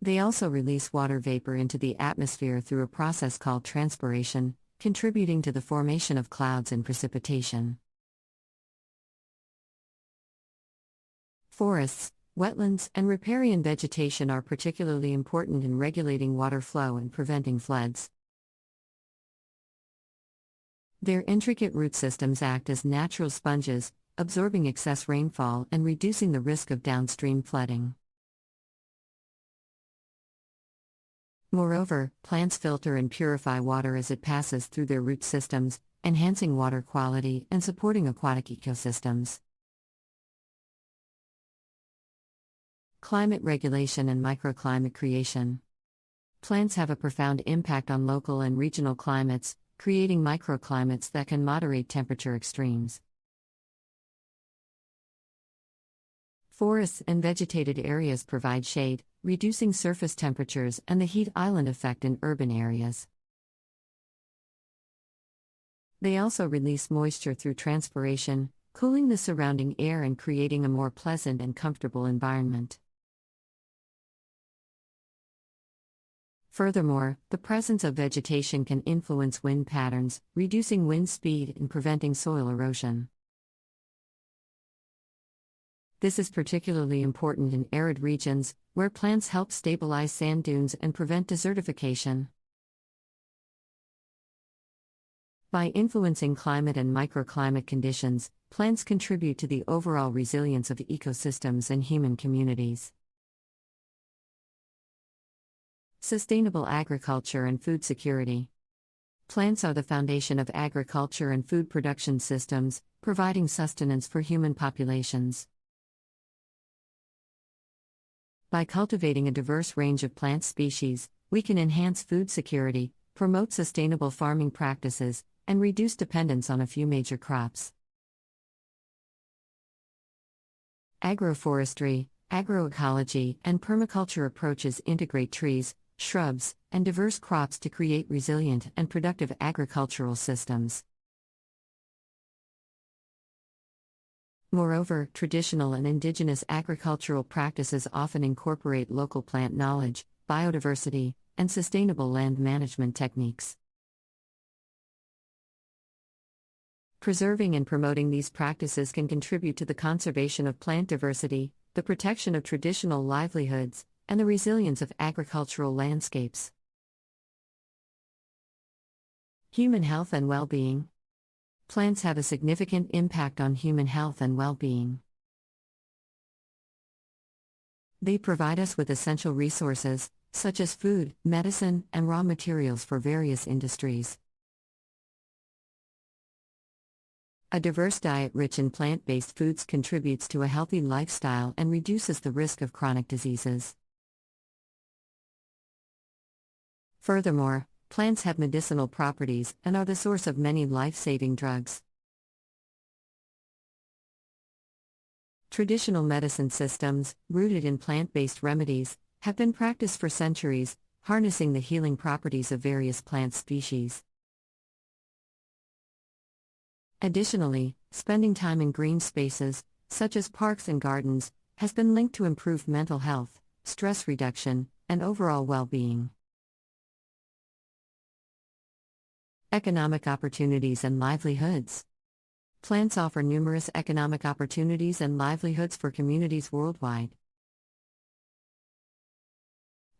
They also release water vapor into the atmosphere through a process called transpiration, contributing to the formation of clouds and precipitation. Forests, wetlands, and riparian vegetation are particularly important in regulating water flow and preventing floods. Their intricate root systems act as natural sponges, absorbing excess rainfall and reducing the risk of downstream flooding. Moreover, plants filter and purify water as it passes through their root systems, enhancing water quality and supporting aquatic ecosystems. Climate regulation and microclimate creation. Plants have a profound impact on local and regional climates, creating microclimates that can moderate temperature extremes. Forests and vegetated areas provide shade, reducing surface temperatures and the heat island effect in urban areas. They also release moisture through transpiration, cooling the surrounding air and creating a more pleasant and comfortable environment. Furthermore, the presence of vegetation can influence wind patterns, reducing wind speed and preventing soil erosion. This is particularly important in arid regions, where plants help stabilize sand dunes and prevent desertification. By influencing climate and microclimate conditions, plants contribute to the overall resilience of ecosystems and human communities. Sustainable agriculture and food security. Plants are the foundation of agriculture and food production systems, providing sustenance for human populations. By cultivating a diverse range of plant species, we can enhance food security, promote sustainable farming practices, and reduce dependence on a few major crops. Agroforestry, agroecology, and permaculture approaches integrate trees, shrubs, and diverse crops to create resilient and productive agricultural systems. Moreover, traditional and indigenous agricultural practices often incorporate local plant knowledge, biodiversity, and sustainable land management techniques. Preserving and promoting these practices can contribute to the conservation of plant diversity, the protection of traditional livelihoods, and the resilience of agricultural landscapes. Human health and well-being. Plants have a significant impact on human health and well-being. They provide us with essential resources, such as food, medicine, and raw materials for various industries. A diverse diet rich in plant-based foods contributes to a healthy lifestyle and reduces the risk of chronic diseases. Furthermore, plants have medicinal properties and are the source of many life-saving drugs. Traditional medicine systems, rooted in plant-based remedies, have been practiced for centuries, harnessing the healing properties of various plant species. Additionally, spending time in green spaces, such as parks and gardens, has been linked to improved mental health, stress reduction, and overall well-being. Economic opportunities and livelihoods. Plants offer numerous economic opportunities and livelihoods for communities worldwide.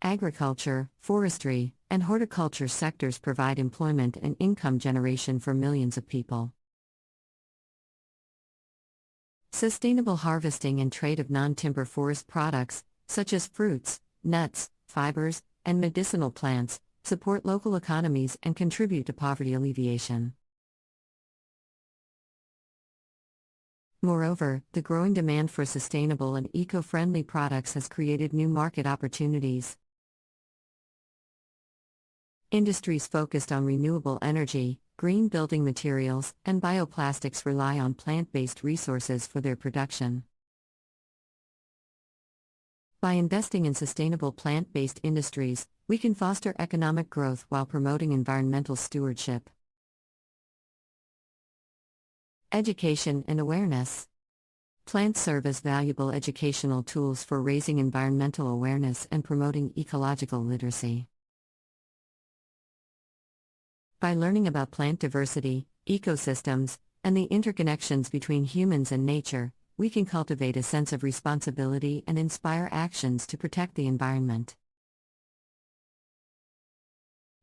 Agriculture, forestry, and horticulture sectors provide employment and income generation for millions of people. Sustainable harvesting and trade of non-timber forest products, such as fruits, nuts, fibers, and medicinal plants, support local economies and contribute to poverty alleviation. Moreover, the growing demand for sustainable and eco-friendly products has created new market opportunities. Industries focused on renewable energy, green building materials, and bioplastics rely on plant-based resources for their production. By investing in sustainable plant-based industries, we can foster economic growth while promoting environmental stewardship. Education and awareness. Plants serve as valuable educational tools for raising environmental awareness and promoting ecological literacy. By learning about plant diversity, ecosystems, and the interconnections between humans and nature, we can cultivate a sense of responsibility and inspire actions to protect the environment.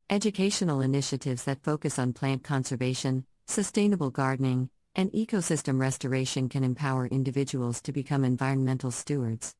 Educational initiatives that focus on plant conservation, sustainable gardening, and ecosystem restoration can empower individuals to become environmental stewards.